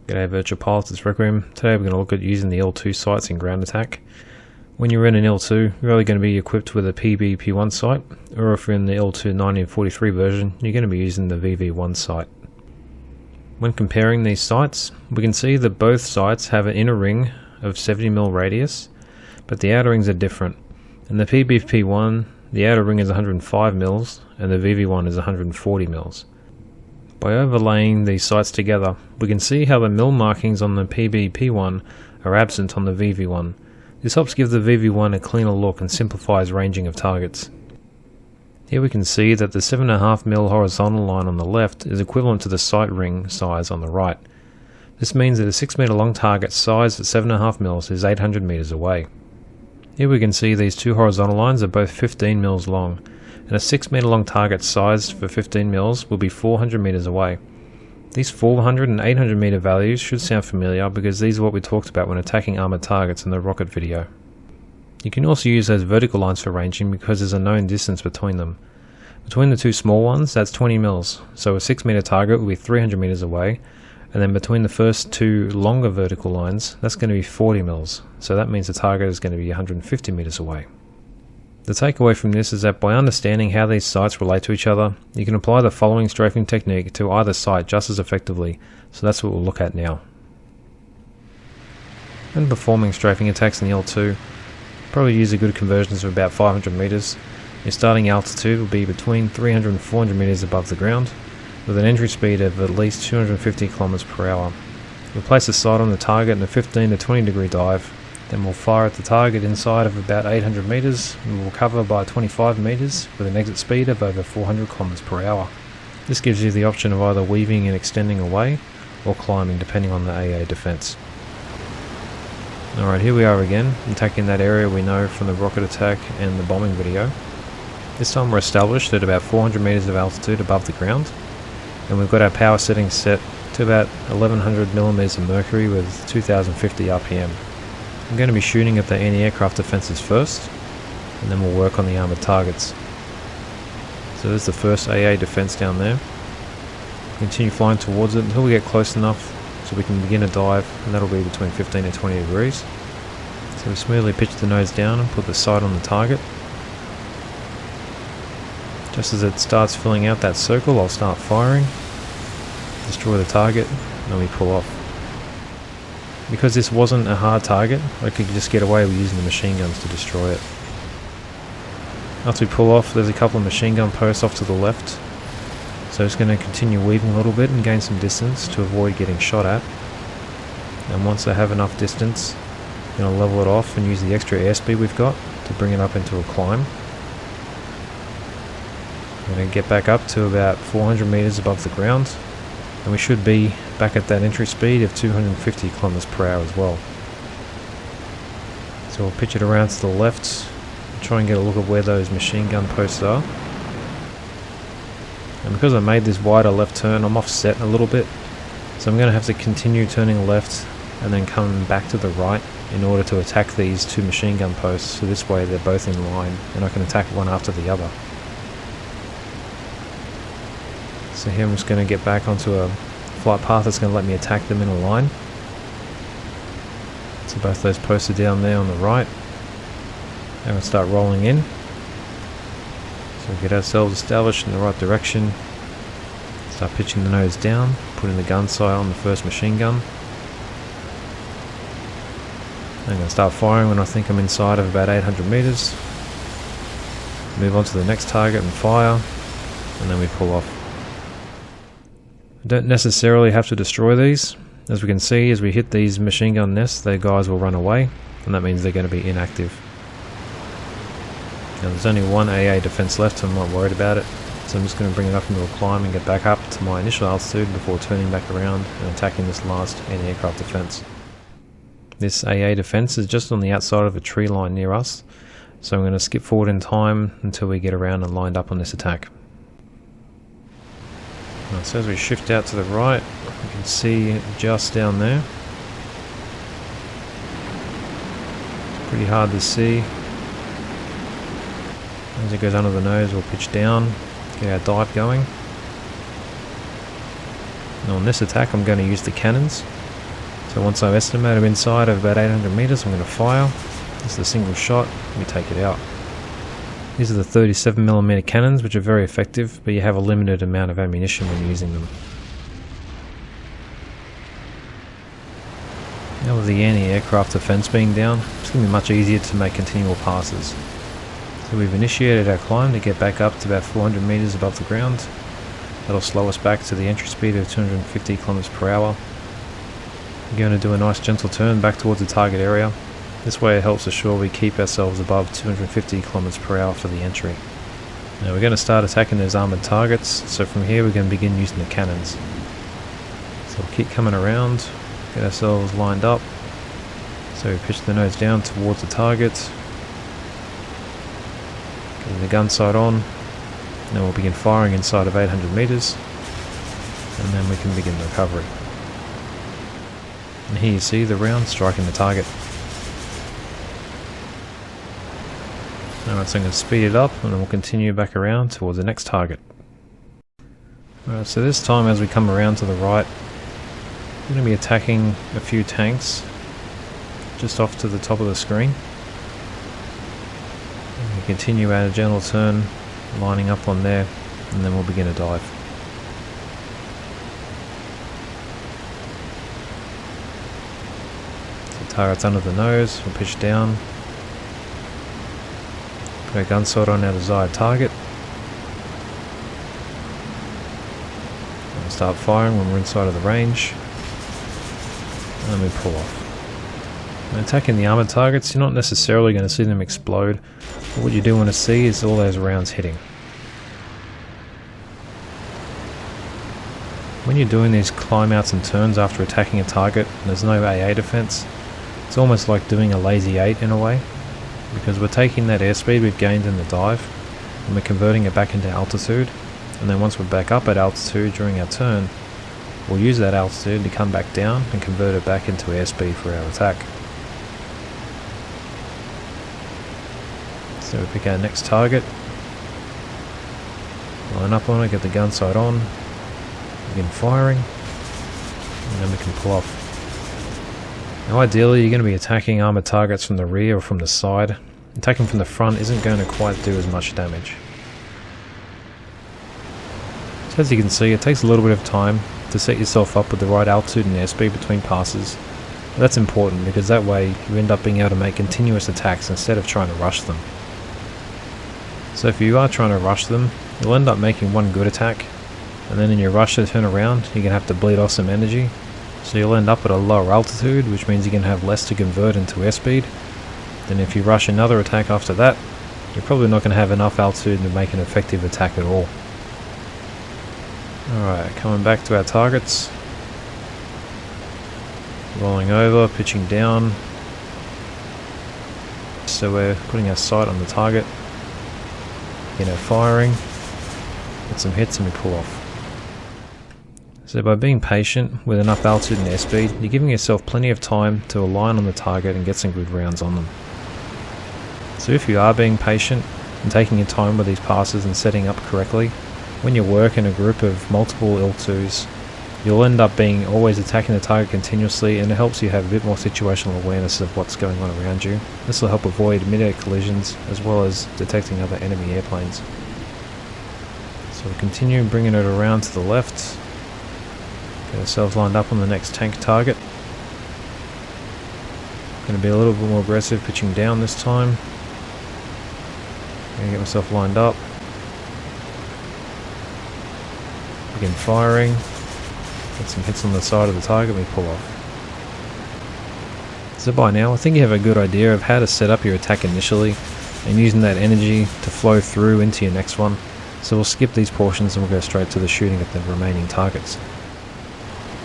G'day Virtual Pilots, it's Requiem. Today we're going to look at using the IL-2 sights in ground attack. When you're in an IL-2, you're either going to be equipped with a PBP-1 sight, or if you're in the IL-2 1943 version, you're going to be using the VV-1 sight. When comparing these sights, we can see that both sights have an inner ring of 70mm radius, but the outer rings are different. In the PBP-1, the outer ring is 105mm and the VV-1 is 140mm. By overlaying these sights together, we can see how the mil markings on the PBP-1 are absent on the VV-1. This helps give the VV-1 a cleaner look and simplifies ranging of targets. Here we can see that the 7.5mm horizontal line on the left is equivalent to the sight ring size on the right. This means that a 6 meter long target sized at 7.5mm is 800 meters away. Here we can see these two horizontal lines are both 15mm long, and a 6 meter long target sized for 15mm will be 400 meters away. These 400 and 800 meter values should sound familiar because these are what we talked about when attacking armored targets in the rocket video. You can also use those vertical lines for ranging because there's a known distance between them. Between the two small ones, that's 20mm, so a 6 meter target will be 300 meters away, and then between the first two longer vertical lines, that's going to be 40mm, so that means the target is going to be 150 meters away. The takeaway from this is that by understanding how these sights relate to each other, you can apply the following strafing technique to either sight just as effectively, so that's what we'll look at now. When performing strafing attacks in the IL-2, probably use a good conversions of about 500 meters. Your starting altitude will be between 300 and 400 meters above the ground, with an entry speed of at least 250 kilometers per hour. We'll place the sight on the target in a 15 to 20 degree dive. Then we'll fire at the target inside of about 800 meters and we'll cover by 25 meters with an exit speed of over 400 kilometers per hour. This gives you the option of either weaving and extending away or climbing depending on the AA defense. Alright, here we are again, attacking that area we know from the rocket attack and the bombing video. This time we're established at about 400 meters of altitude above the ground, and we've got our power settings set to about 1100 millimeters of mercury with 2050 RPM. I'm going to be shooting at the anti-aircraft defences first, and then we'll work on the armoured targets. So there's the first AA defence down there. Continue flying towards it until we get close enough so we can begin a dive, and that'll be between 15 and 20 degrees. So we smoothly pitch the nose down and put the sight on the target. Just as it starts filling out that circle, I'll start firing, destroy the target, and then we pull off. Because this wasn't a hard target, I could just get away with using the machine guns to destroy it. After we pull off, there's a couple of machine gun posts off to the left, so it's going to continue weaving a little bit and gain some distance to avoid getting shot at. And once I have enough distance, I'm going to level it off and use the extra airspeed we've got to bring it up into a climb. I'm going to get back up to about 400 meters above the ground, and we should be back at that entry speed of 250 kilometers per hour as well. So we'll pitch it around to the left and try and get a look at where those machine gun posts are. And because I made this wider left turn, I'm offset a little bit, so I'm going to have to continue turning left and then come back to the right in order to attack these two machine gun posts, so this way they're both in line and I can attack one after the other. So here I'm just going to get back onto a flight path that's going to let me attack them in a line. So both those posts are down there on the right. And we'll start rolling in. So we get ourselves established in the right direction. Start pitching the nose down, putting the gun sight on the first machine gun. I'm going to start firing when I think I'm inside of about 800 meters. Move on to the next target and fire, and then we pull off. Don't necessarily have to destroy these. As we can see, as we hit these machine gun nests, their guys will run away, and that means they're going to be inactive. Now there's only one AA defense left, so I'm not worried about it. So I'm just going to bring it up into a climb and get back up to my initial altitude before turning back around and attacking this last anti-aircraft defense. This AA defense is just on the outside of a tree line near us, so I'm going to skip forward in time until we get around and lined up on this attack. So as we shift out to the right, you can see it just down there. It's pretty hard to see. As it goes under the nose, we'll pitch down, get our dive going. Now on this attack I'm going to use the cannons. So once I've estimated inside of about 800 meters, I'm going to fire. This is a single shot, we take it out. These are the 37mm cannons, which are very effective, but you have a limited amount of ammunition when using them. Now with the anti-aircraft defense being down, it's going to be much easier to make continual passes. So we've initiated our climb to get back up to about 400 meters above the ground. That'll slow us back to the entry speed of 250 kilometers per hour. We're going to do a nice gentle turn back towards the target area. This way it helps assure we keep ourselves above 250 kilometers per hour for the entry. Now we're going to start attacking those armoured targets, so from here we're going to begin using the cannons. So we'll keep coming around, get ourselves lined up. So we pitch the nose down towards the target. Getting the gun sight on. Then we'll begin firing inside of 800 meters. And then we can begin recovery. And here you see the round striking the target. Alright, so I'm going to speed it up and then we'll continue back around towards the next target. Alright, so this time as we come around to the right, we're going to be attacking a few tanks just off to the top of the screen. And we continue at a gentle turn, lining up on there, and then we'll begin a dive. So target's under the nose, we'll pitch down. Put our gun sight on our desired target. And we'll start firing when we're inside of the range. And then we pull off. When attacking the armoured targets, you're not necessarily going to see them explode. But what you do want to see is all those rounds hitting. When you're doing these climb outs and turns after attacking a target and there's no AA defense, it's almost like doing a lazy 8 in a way. Because we're taking that airspeed we've gained in the dive and we're converting it back into altitude, and then once we're back up at altitude during our turn, we'll use that altitude to come back down and convert it back into airspeed for our attack. So we pick our next target, line up on it, get the gun sight on, begin firing, and then we can pull off. Now ideally you're going to be attacking armoured targets from the rear or from the side. Attacking from the front isn't going to quite do as much damage. So as you can see, it takes a little bit of time to set yourself up with the right altitude and airspeed between passes. But that's important because that way you end up being able to make continuous attacks instead of trying to rush them. So if you are trying to rush them, you'll end up making one good attack, and then in your rush to turn around you're going to have to bleed off some energy. So you'll end up at a lower altitude, which means you're going to have less to convert into airspeed. Then if you rush another attack after that, you're probably not going to have enough altitude to make an effective attack at all. Alright, coming back to our targets. Rolling over, pitching down. So we're putting our sight on the target. Firing. Get some hits and we pull off. So by being patient with enough altitude and airspeed, you're giving yourself plenty of time to align on the target and get some good rounds on them. So if you are being patient and taking your time with these passes and setting up correctly, when you work in a group of multiple IL-2s, you'll end up being always attacking the target continuously, and it helps you have a bit more situational awareness of what's going on around you. This will help avoid mid-air collisions as well as detecting other enemy airplanes. So we'll continue bringing it around to the left. Get ourselves lined up on the next tank target. Going to be a little bit more aggressive, pitching down this time. Going to get myself lined up. Begin firing. Get some hits on the side of the target and we pull off. So by now I think you have a good idea of how to set up your attack initially and using that energy to flow through into your next one. So we'll skip these portions and we'll go straight to the shooting at the remaining targets.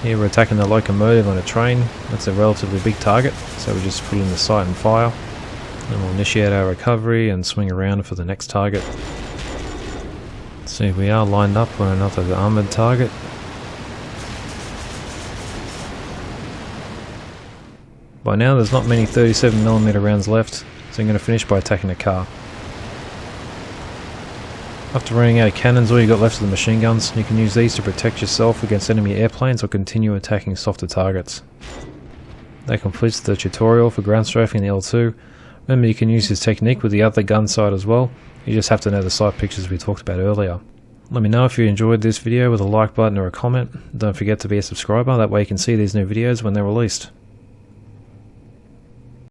Here we're attacking the locomotive on a train. That's a relatively big target, so we just put in the sight and fire. Then we'll initiate our recovery and swing around for the next target. See, we are lined up on another armoured target. By now there's not many 37mm rounds left, so I'm going to finish by attacking a car. After running out of cannons, all you got left are the machine guns. You can use these to protect yourself against enemy airplanes or continue attacking softer targets. That completes the tutorial for ground strafing the L2. Remember, you can use this technique with the other gun sight as well. You just have to know the sight pictures we talked about earlier. Let me know if you enjoyed this video with a like button or a comment. Don't forget to be a subscriber, that way you can see these new videos when they're released.